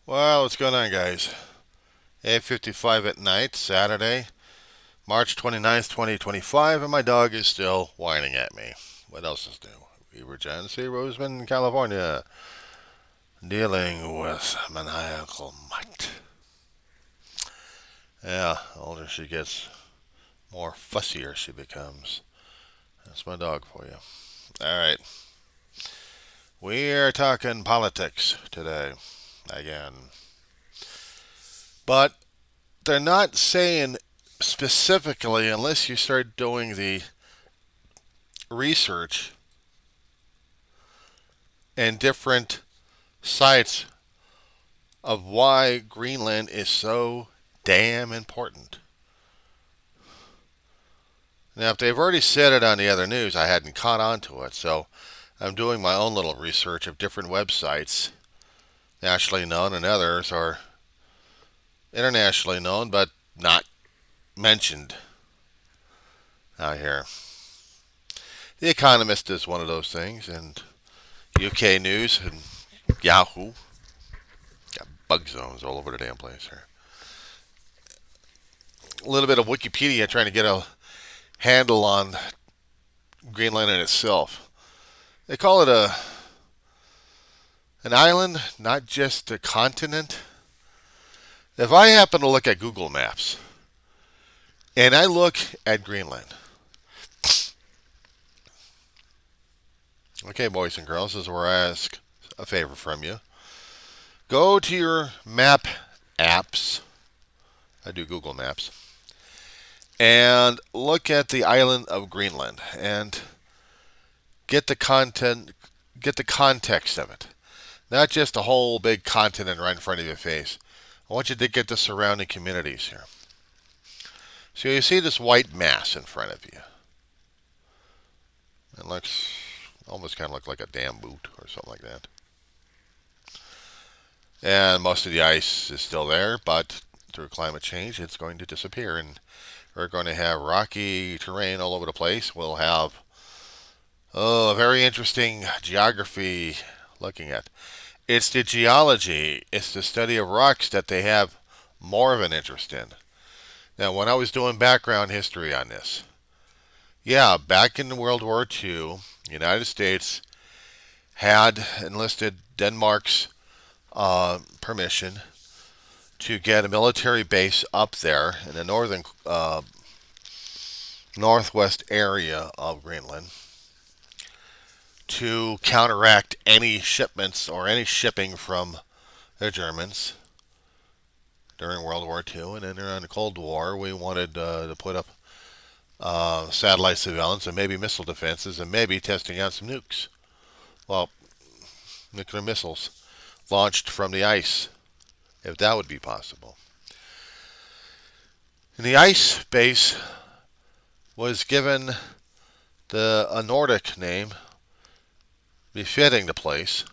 Well, what's going on, guys? 8:55 at night, Saturday, March 29th, 2025, and my dog is still whining at me. What else is new? Emergency, Roseman, California, dealing with maniacal mutt. Yeah, the older she gets, more fussier she becomes. That's my dog for you. All right, we are talking politics today, again. But they're not saying specifically, unless you start doing the research and different sites of why Greenland is so damn important. Now, if they've already said it on the other news, I hadn't caught on to it, so I'm doing my own little research of different websites, nationally known, and others are internationally known but not mentioned out here. The Economist is one of those things, and UK News and Yahoo. Got bug zones all over the damn place here. A little bit of Wikipedia trying to get a handle on Greenland in itself. They call it an island, not just a continent. If I happen to look at Google Maps and I look at Greenland, okay, boys and girls, this is where I ask a favor from you. Go to your map apps. I do Google Maps. And look at the island of Greenland and get the context of it. Not just a whole big continent right in front of your face. I want you to get the surrounding communities here. So you see this white mass in front of you. It looks almost kind of look like a damn boot or something like that. And most of the ice is still there, but through climate change, it's going to disappear. And we're going to have rocky terrain all over the place. We'll have a very interesting geography looking at. It's the geology, it's the study of rocks that they have more of an interest in. Now, when I was doing background history on this, yeah, back in World War II, the United States had enlisted Denmark's permission to get a military base up there in the northern northwest area of Greenland to counteract any shipments or any shipping from the Germans during World War II. And then during the Cold War, we wanted to put up satellite surveillance and maybe missile defenses and maybe testing out some nukes. Well, nuclear missiles launched from the ice, if that would be possible. And the ice base was given a Nordic name befitting the place.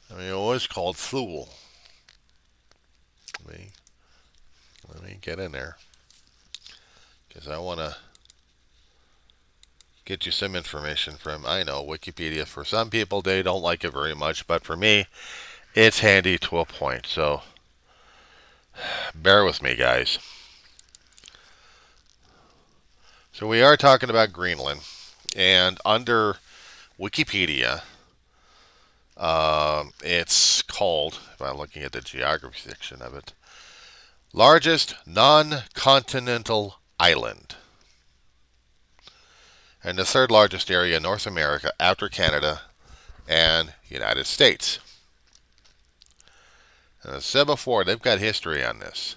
I mean, it was called Thule. Let me get in there because I want to get you some information from, I know, Wikipedia. For some people, they don't like it very much, but for me, it's handy to a point. So bear with me, guys. So we are talking about Greenland, and under Wikipedia, it's called, if I'm looking at the geography section of it, largest non-continental island, and the third largest area in North America after Canada and United States. And as I said before, they've got history on this.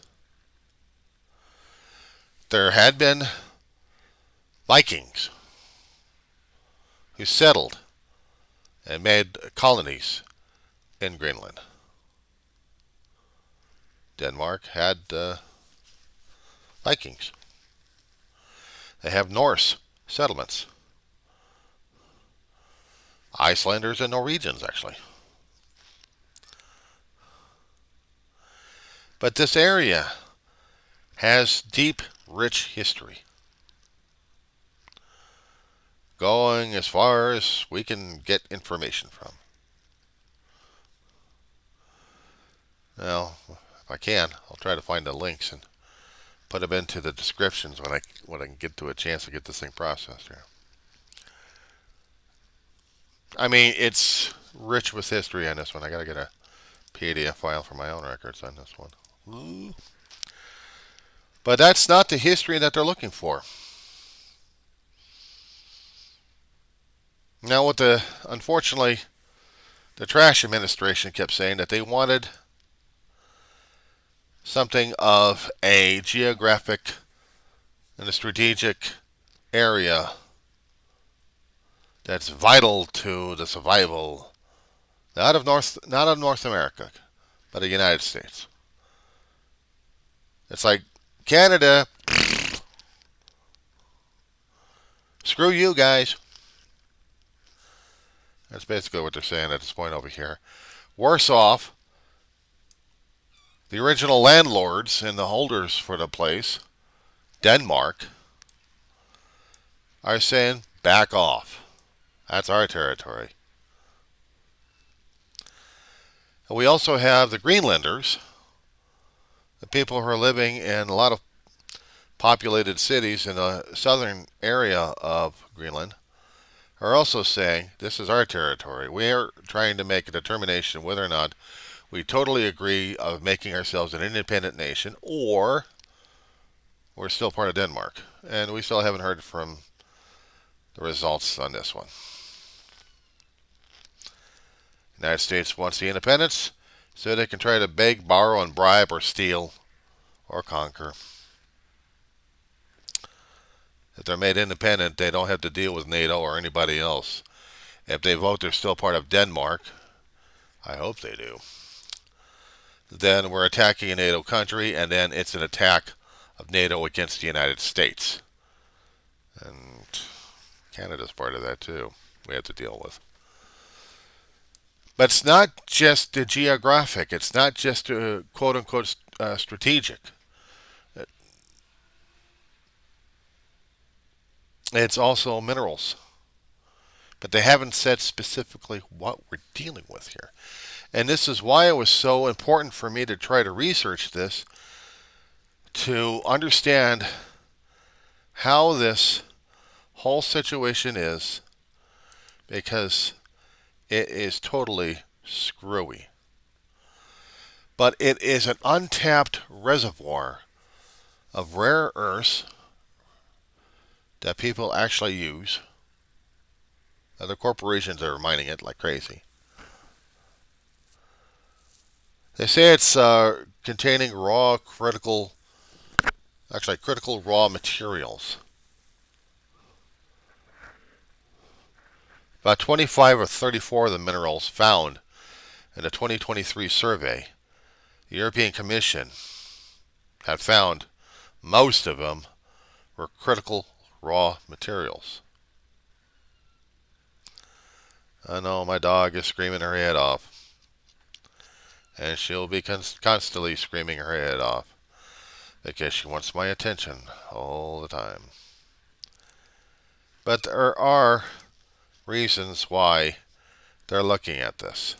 There had been Vikings who settled and made colonies in Greenland. Denmark had Vikings. They have Norse settlements. Icelanders and Norwegians, actually. But this area has deep, rich history, going as far as we can get information from. If I can, I'll try to find the links and put them into the descriptions when I can get to a chance to get this thing processed here. I mean, it's rich with history on this one. I gotta get a PDF file for my own records on this one. Ooh. But that's not the history that they're looking for. Now, unfortunately, the trash administration kept saying that they wanted something of a geographic and a strategic area that's vital to the survival not of North America, but of the United States. It's like Canada, screw you guys. That's basically what they're saying at this point over here. Worse off, the original landlords and the holders for the place, Denmark, are saying, back off. That's our territory. And we also have the Greenlanders, the people who are living in a lot of populated cities in the southern area of Greenland, are also saying, this is our territory. We are trying to make a determination whether or not we totally agree of making ourselves an independent nation, or we're still part of Denmark. And we still haven't heard from the results on this one. The United States wants the independence so they can try to beg, borrow, and bribe, or steal, or conquer. If they're made independent, they don't have to deal with NATO or anybody else. If they vote they're still part of Denmark, I hope they do, then we're attacking a NATO country, and then it's an attack of NATO against the United States. And Canada's part of that too, we have to deal with. But it's not just the geographic, it's not just quote-unquote strategic. It's also minerals. But they haven't said specifically what we're dealing with here. And this is why it was so important for me to try to research this, to understand how this whole situation is, because it is totally screwy. But it is an untapped reservoir of rare earths that people actually use. Other corporations are mining it like crazy. They say it's containing critical raw materials. About 25 or 34 of the minerals found in the 2023 survey, the European Commission had found most of them were critical raw materials. I know my dog is screaming her head off, and she'll be constantly screaming her head off because she wants my attention all the time. But there are reasons why they're looking at this.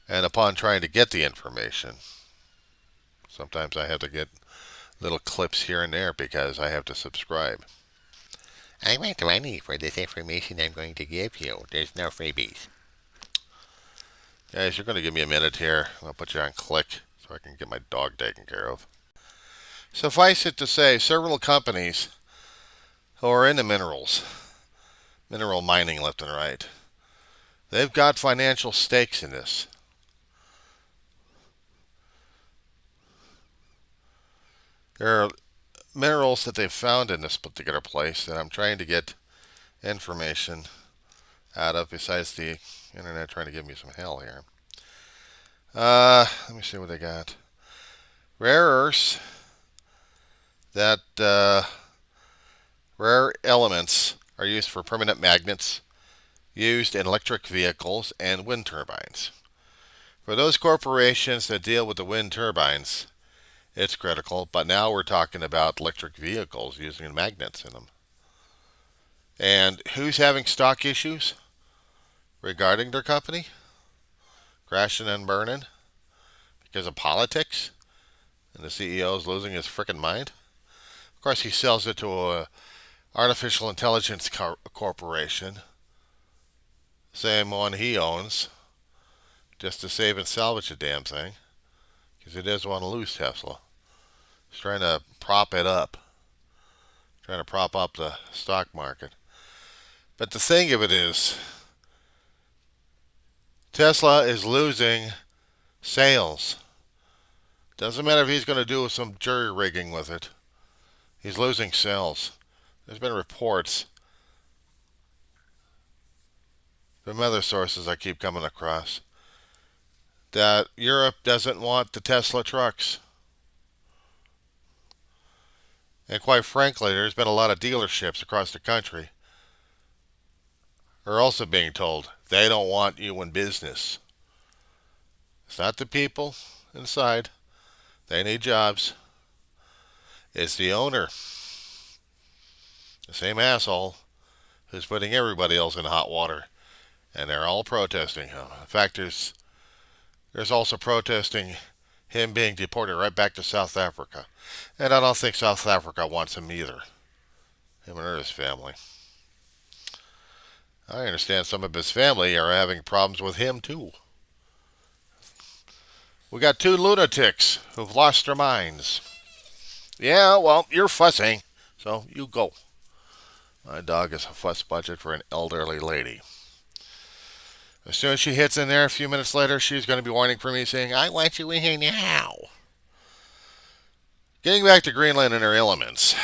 And upon trying to get the information, sometimes I have to get little clips here and there because I have to subscribe. I want money for this information I'm going to give you. There's no freebies. Guys, you're going to give me a minute here. I'll put you on click so I can get my dog taken care of. Suffice it to say, several companies who are in the mineral mining left and right, they've got financial stakes in this. There are minerals that they've found in this particular place that I'm trying to get information out of, besides the internet trying to give me some hell here. Let me see what they got. Rare earths, that rare elements are used for permanent magnets used in electric vehicles and wind turbines. For those corporations that deal with the wind turbines, it's critical, but now we're talking about electric vehicles using magnets in them. And who's having stock issues regarding their company? Crashing and burning? because of politics and the CEO is losing his frickin' mind. Of course, he sells it to a artificial intelligence corporation, same one he owns, just to save and salvage the damn thing, because he doesn't want to lose Tesla. He's trying to prop it up, trying to prop up the stock market. But the thing of it is, Tesla is losing sales. Doesn't matter if he's going to do some jury rigging with it. He's losing sales. There's been reports from other sources I keep coming across that Europe doesn't want the Tesla trucks. And quite frankly, there's been a lot of dealerships across the country are also being told they don't want you in business. It's not the people inside. They need jobs. It's the owner, the same asshole who's putting everybody else in hot water. And they're all protesting him. In fact, there's also protesting him being deported right back to South Africa. And I don't think South Africa wants him either. Him or his family. I understand some of his family are having problems with him too. We got two lunatics who've lost their minds. Yeah, well, you're fussing, so you go. My dog is a fuss budget for an elderly lady. As soon as she hits in there, a few minutes later, she's going to be whining for me, saying, I want you in here now. Getting back to Greenland and her elements.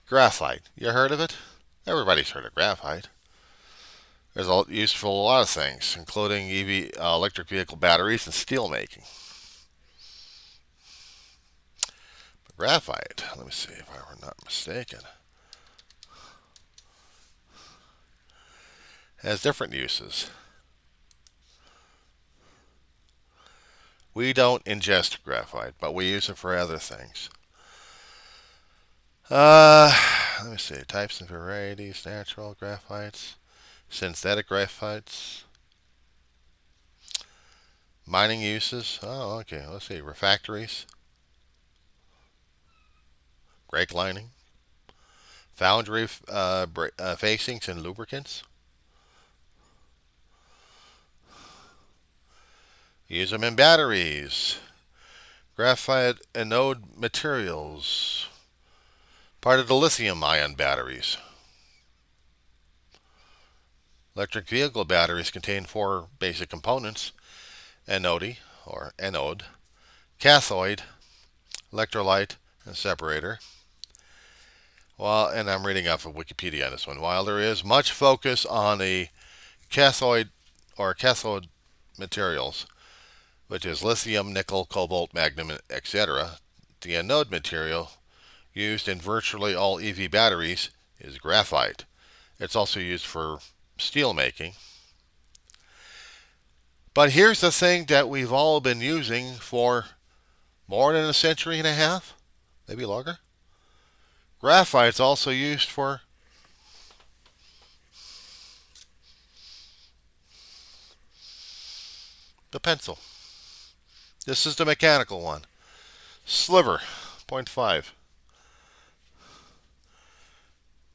Graphite. You heard of it? Everybody's heard of graphite. There's used for a lot of things, including electric vehicle batteries and steel making. But graphite, let me see if I were not mistaken, has different uses. We don't ingest graphite, but we use it for other things. Let me see. Types and varieties, natural graphites, synthetic graphites, mining uses. Oh, okay. Let's see. Refractories, brake lining, foundry facings and lubricants. Use them in batteries. Graphite anode materials. Part of the lithium-ion batteries. Electric vehicle batteries contain four basic components: anode, cathode, electrolyte, and separator. And I'm reading off of Wikipedia on this one. While there is much focus on the cathode materials, which is lithium, nickel, cobalt, magnesium, etc., the anode material used in virtually all EV batteries is graphite. It's also used for steel making. But here's the thing that we've all been using for more than a century and a half, maybe longer. Graphite's also used for the pencil. This is the mechanical one. Sliver, 0.5.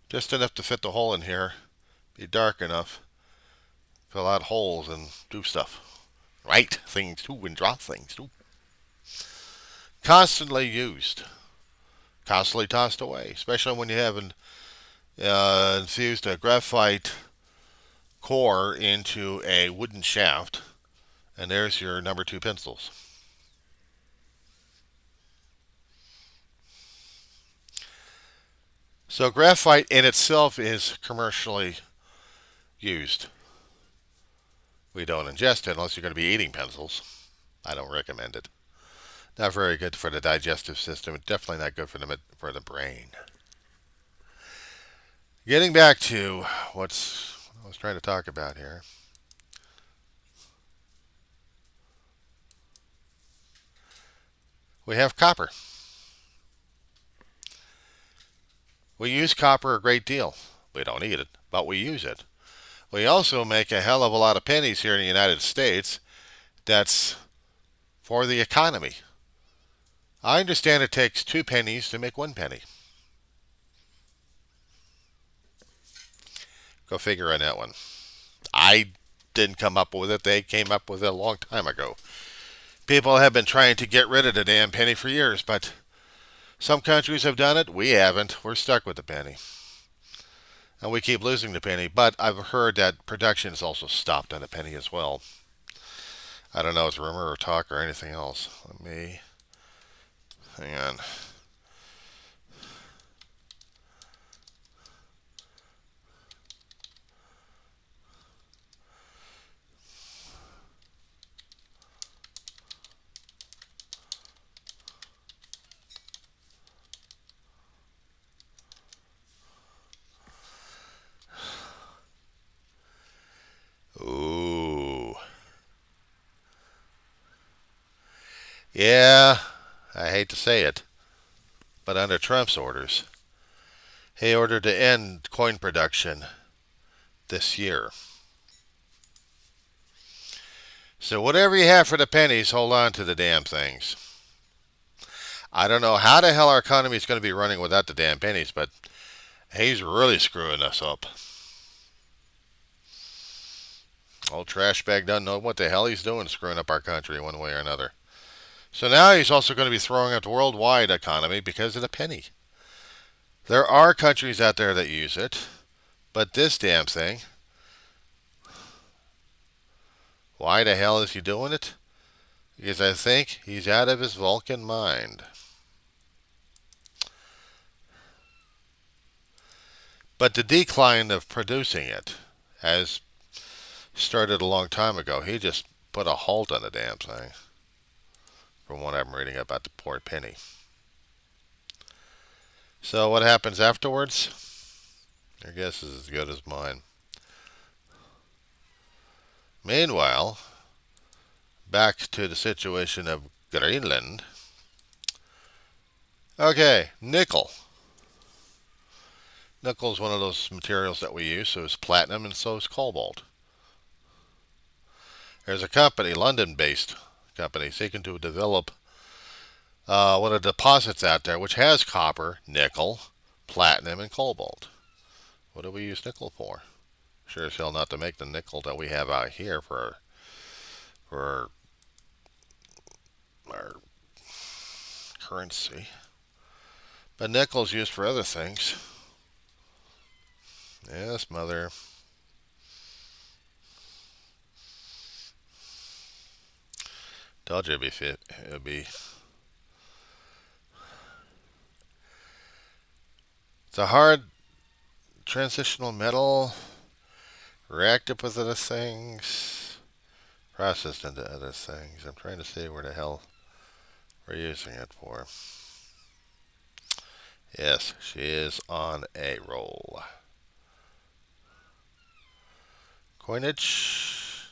Just enough to fit the hole in here, be dark enough, fill out holes and do stuff. Write things too and draw things too. Constantly used. Constantly tossed away, especially when you have infused a graphite core into a wooden shaft. And there's your number 2 pencils. So graphite in itself is commercially used. We don't ingest it unless you're going to be eating pencils. I don't recommend it. Not very good for the digestive system. It's definitely not good for the brain. Getting back to what I was trying to talk about here. We have copper. We use copper a great deal. We don't eat it, but we use it. We also make a hell of a lot of pennies here in the United States that's for the economy. I understand it takes 2 pennies to make 1 penny. Go figure on that one. I didn't come up with it. They came up with it a long time ago. People have been trying to get rid of the damn penny for years, but some countries have done it. We haven't. We're stuck with the penny. And we keep losing the penny. But I've heard that production is also stopped on the penny as well. I don't know if it's rumor or talk or anything else. Let me... Hang on. Ooh. Yeah, I hate to say it, but under Trump's orders, he ordered to end coin production this year. So whatever you have for the pennies, hold on to the damn things. I don't know how the hell our economy is going to be running without the damn pennies, but he's really screwing us up. Old trash bag doesn't know what the hell he's doing, screwing up our country one way or another. So now he's also going to be throwing up the worldwide economy because of the penny. There are countries out there that use it, but this damn thing, why the hell is he doing it? Because I think he's out of his Vulcan mind. But the decline of producing it has started a long time ago. He just put a halt on the damn thing, from what I'm reading about the poor penny. So what happens afterwards? Your guess is as good as mine. Meanwhile, back to the situation of Greenland. Okay, nickel. Nickel is one of those materials that we use, so is platinum and so is cobalt. There's a company, London-based company, seeking to develop one of the deposits out there which has copper, nickel, platinum, and cobalt. What do we use nickel for? Sure as hell not to make the nickel that we have out here for our currency. But nickel's used for other things. Yes, mother. Told you it'd be fit. It'd be. It's a hard transitional metal, reacted with other things, processed into other things. I'm trying to see where the hell we're using it for. Yes, she is on a roll. Coinage.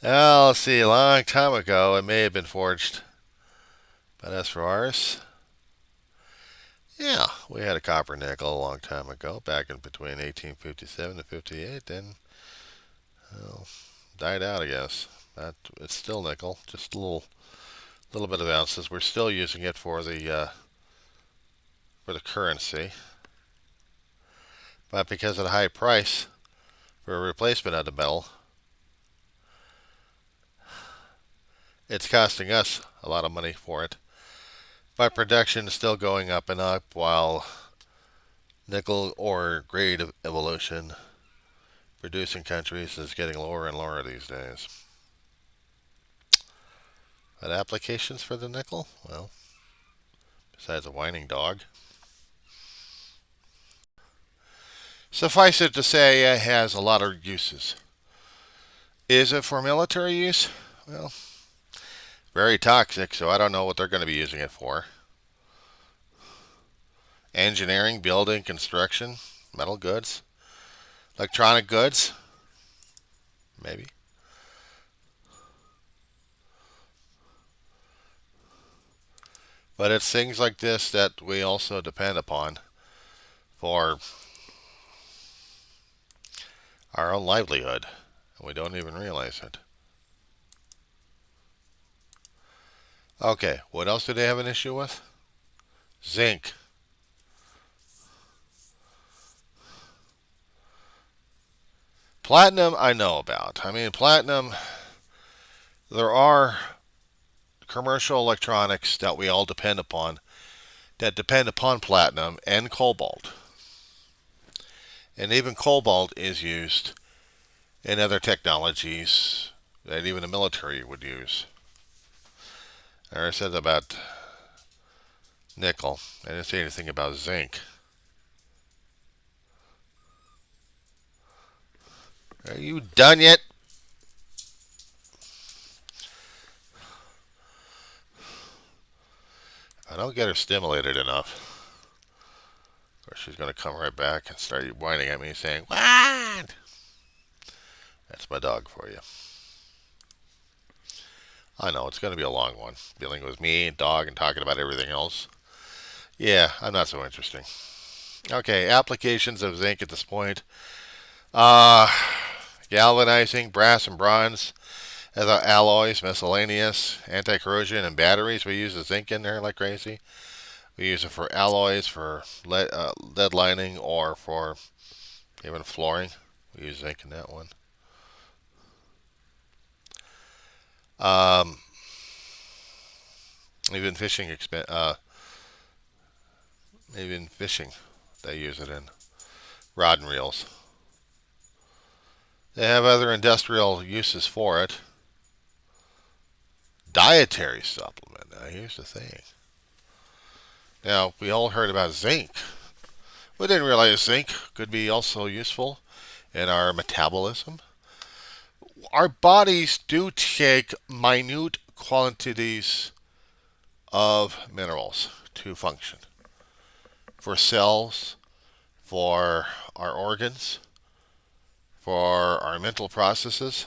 Well, let's see, a long time ago it may have been forged. But as for ours, yeah, we had a copper nickel a long time ago, back in between 1857 and 58, then well, died out, I guess. But it's still nickel, just a little bit of ounces. We're still using it for the currency, but because of the high price for a replacement of the metal, it's costing us a lot of money for it. But production is still going up and up, while nickel ore grade of evolution producing countries is getting lower and lower these days. But applications for the nickel? Well, besides a whining dog. Suffice it to say, it has a lot of uses. Is it for military use? Well, very toxic, so I don't know what they're going to be using it for. Engineering, building, construction, metal goods, electronic goods, maybe. But it's things like this that we also depend upon for our own livelihood. We don't even realize it. Okay, what else do they have an issue with? Zinc. Platinum, I know about. I mean, platinum, there are commercial electronics that we all depend upon that depend upon platinum and cobalt. And even cobalt is used in other technologies that even the military would use. I said about nickel. I didn't say anything about zinc. Are you done yet? I don't get her stimulated enough, or she's going to come right back and start whining at me saying, "What?" That's my dog for you. I know, it's going to be a long one, dealing with me and dog and talking about everything else. Yeah, I'm not so interesting. Okay, applications of zinc at this point. Uh, Galvanizing, brass and bronze as alloys, miscellaneous, anti-corrosion, and batteries. We use the zinc in there like crazy. We use it for alloys, for lead lining, or for even flooring. We use zinc in that one. Um, even fishing, even fishing, they use it in rod and reels. They have other industrial uses for it. Dietary supplement. Now, here's the thing. Now, we all heard about zinc. We didn't realize zinc could be also useful in our metabolism. Our bodies do take minute quantities of minerals to function. For cells, for our organs, for our mental processes.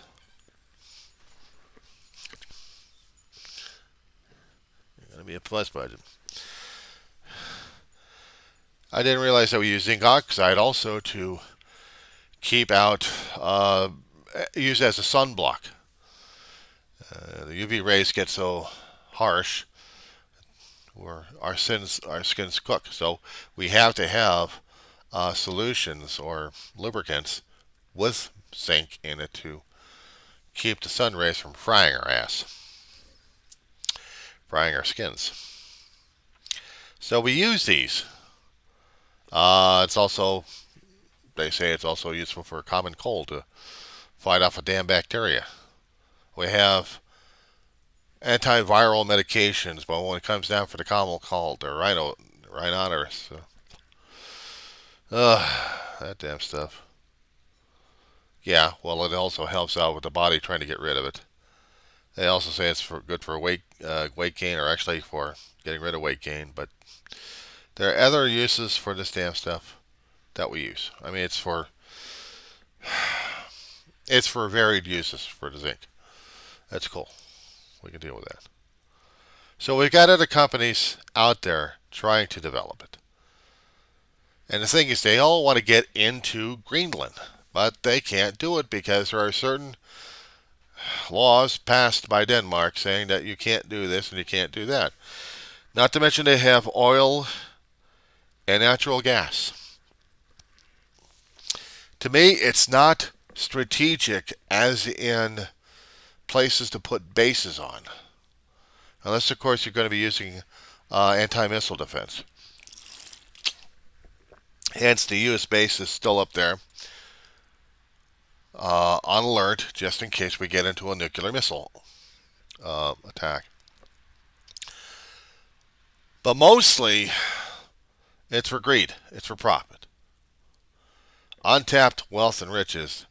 It's going to be a plus budget. I didn't realize that we use zinc oxide also to keep out, use as a sunblock. The UV rays get so harsh, where our skins cook. So we have to have solutions or lubricants with zinc in it to keep the sun rays from frying our ass, frying our skins. So we use these. It's also, they say it's also useful for a common cold to fight off a damn bacteria. We have antiviral medications, but when it comes down for the common cold, they're right on us. That damn stuff. Yeah, well, it also helps out with the body trying to get rid of it. They also say it's good for weight gain, or actually for getting rid of weight gain. But there are other uses for this damn stuff that we use. I mean, it's for varied uses for the zinc. That's cool. We can deal with that. So we've got other companies out there trying to develop it. And the thing is, they all want to get into Greenland, but they can't do it because there are certain laws passed by Denmark saying that you can't do this and you can't do that. Not to mention they have oil and natural gas. To me, it's not strategic as in places to put bases on. Unless, of course, you're going to be using anti-missile defense. Hence, the U.S. base is still up there on alert just in case we get into a nuclear missile attack. But mostly, it's for greed. It's for profit. Untapped wealth and riches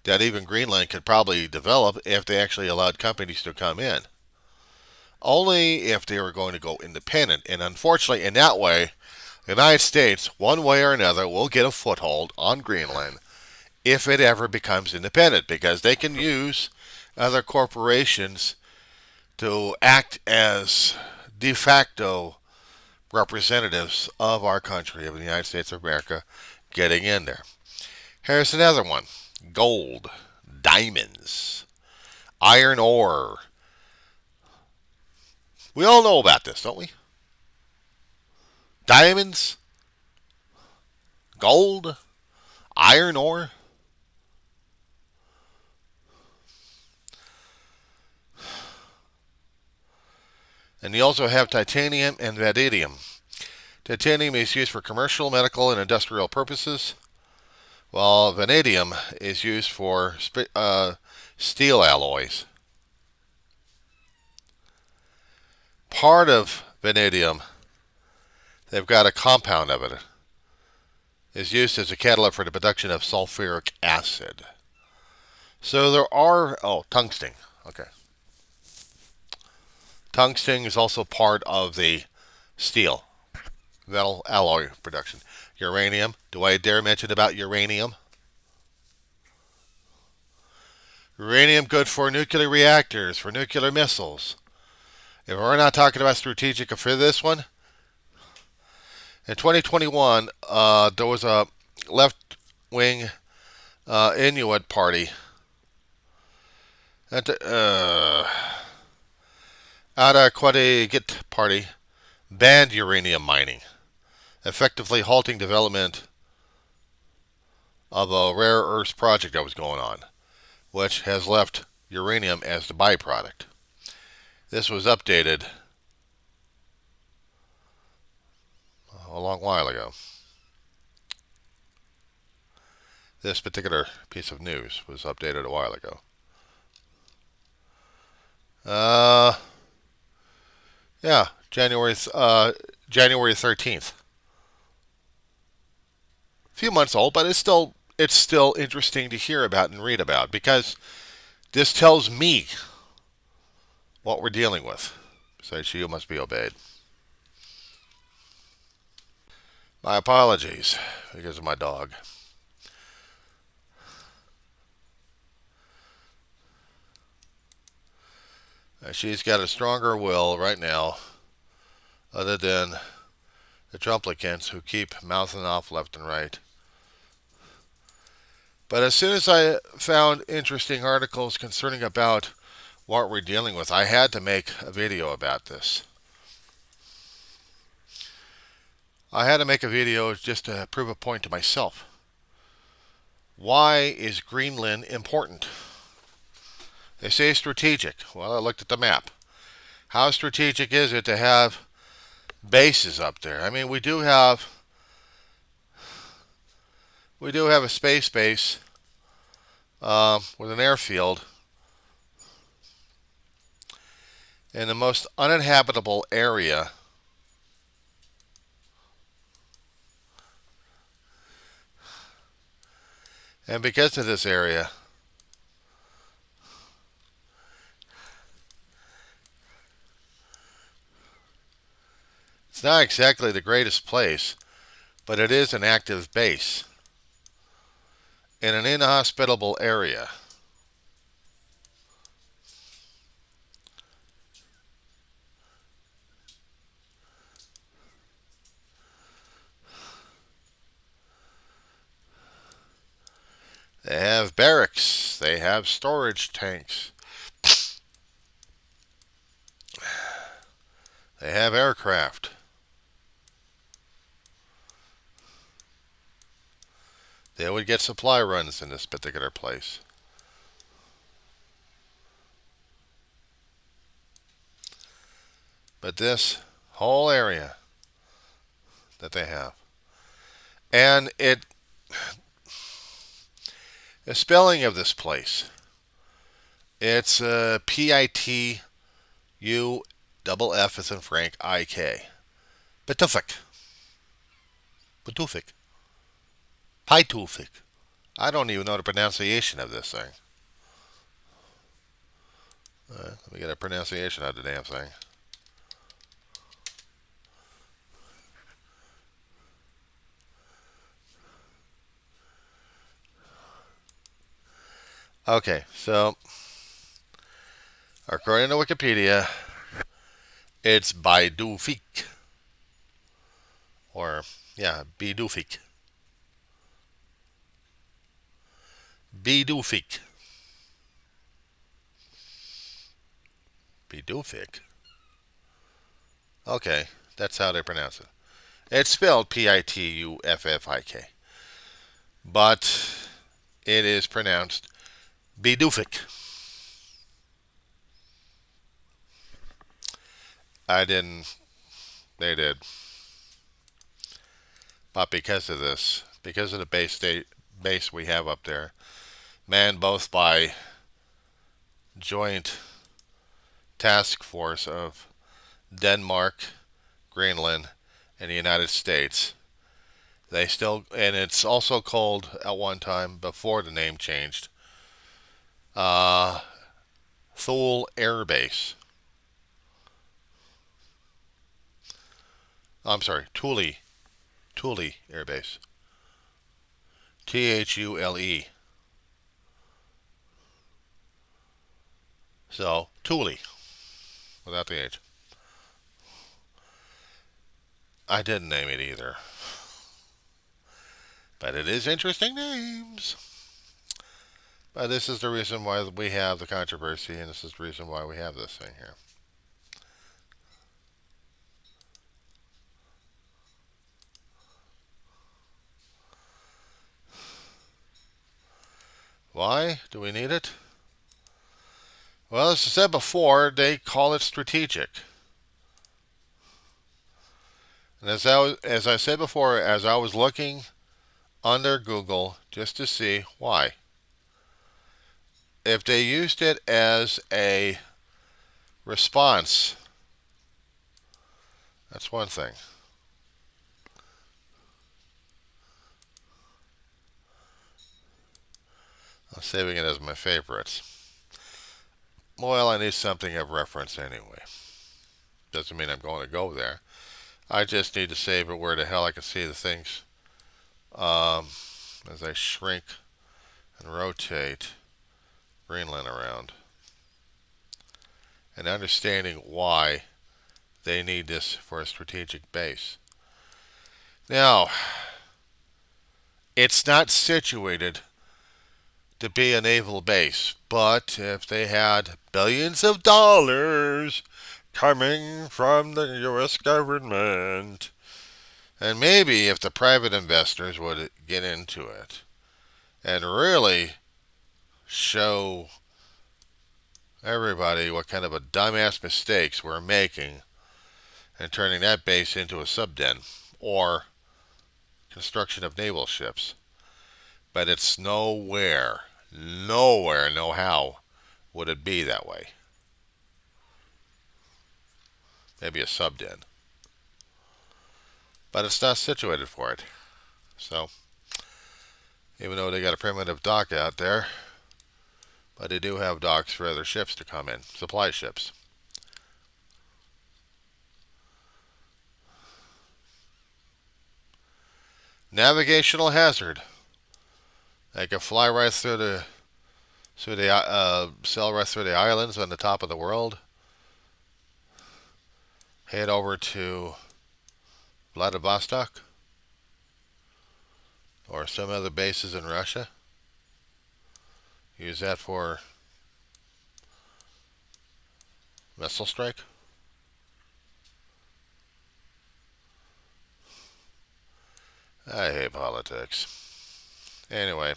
that even Greenland could probably develop if they actually allowed companies to come in. Only if they were going to go independent. And unfortunately, in that way, the United States, one way or another, will get a foothold on Greenland if it ever becomes independent, because they can use other corporations to act as de facto representatives of our country, of the United States of America, getting in there. Here's another one. Gold. diamonds, iron ore. We all know about this, don't we? Diamonds, gold, iron ore. And you also have titanium and vanadium. Titanium is used for commercial, medical, and industrial purposes, while vanadium is used for steel alloys. Part of vanadium, they've got a compound of it, is used as a catalyst for the production of sulfuric acid. So there are, tungsten. Okay. Tungsten is also part of the steel metal alloy production. Uranium. Do I dare mention about uranium? Uranium good for nuclear reactors, for nuclear missiles. If we're not talking about strategic for this one, in 2021, there was a left-wing Inuit party at Quadagit Party banned uranium mining, effectively halting development of a rare earth project that was going on, which has left uranium as the byproduct. This was updated a long while ago. This particular piece of news was updated a while ago. Yeah, January 13th. A few months old, but it's still interesting to hear about and read about, because this tells me what we're dealing with. So you must be obeyed. My apologies because of my dog. She's got a stronger will right now, other than the Trumplicans who keep mouthing off left and right. But as soon as I found interesting articles concerning about what we're dealing with, I had to make a video about this. I had to make a video just to prove a point to myself. Why is Greenland important? They say strategic. Well, I looked at the map. How strategic is it to have bases up there? I mean, we do have a space base with an airfield in the most uninhabitable area and because of this area, it's not exactly the greatest place, but it is an active base in an inhospitable area. They have barracks. They have storage tanks. They have aircraft. They would get supply runs in this particular place. But this whole area that they have, and the spelling of this place, it's Pitufik, as in Frank, I-K. Pitufik. Pitufik. Pitufik. I don't even know the pronunciation of this thing. Let me get a pronunciation of the damn thing. Okay, so according to Wikipedia, it's Bidufik. Or, yeah, Bidufik. Bidufik. Pidufik. Okay, that's how they pronounce it. It's spelled Pituffik, but it is pronounced Bidufik. I didn't. They did. But because of this, because of the base we have up there, manned both by joint task force of Denmark, Greenland, and the United States, they still, and it's also called at one time before the name changed, uh, Thule Air Base. I'm sorry, Thule Air Base. Thule. So Thule without the H. I didn't name it either, but it is interesting names. But this is the reason why we have the controversy, and this is the reason why we have this thing here. Why do we need it? Well, as I said before, they call it strategic. And as I said before, as I was looking under Google just to see why, if they used it as a response, that's one thing. I'm saving it as my favorites. Well, I need something of reference anyway. Doesn't mean I'm going to go there. I just need to save it where the hell I can see the things as I shrink and rotate Greenland around. And understanding why they need this for a strategic base. Now, it's not situated to be a naval base, but if they had billions of dollars coming from the U.S. government, and maybe if the private investors would get into it and really show everybody what kind of a dumbass mistakes we're making and turning that base into a subden or construction of naval ships. But it's nowhere, no how would it be that way. Maybe a subden. But it's not situated for it. So, even though they got a primitive dock out there, but they do have docks for other ships to come in, supply ships. Navigational hazard. They can fly right through the sail right through the islands on the top of the world. Head over to Vladivostok or some other bases in Russia. Use that for missile strike. I hate politics. Anyway,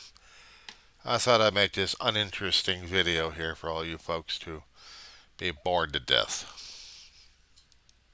I thought I'd make this uninteresting video here for all you folks to be bored to death.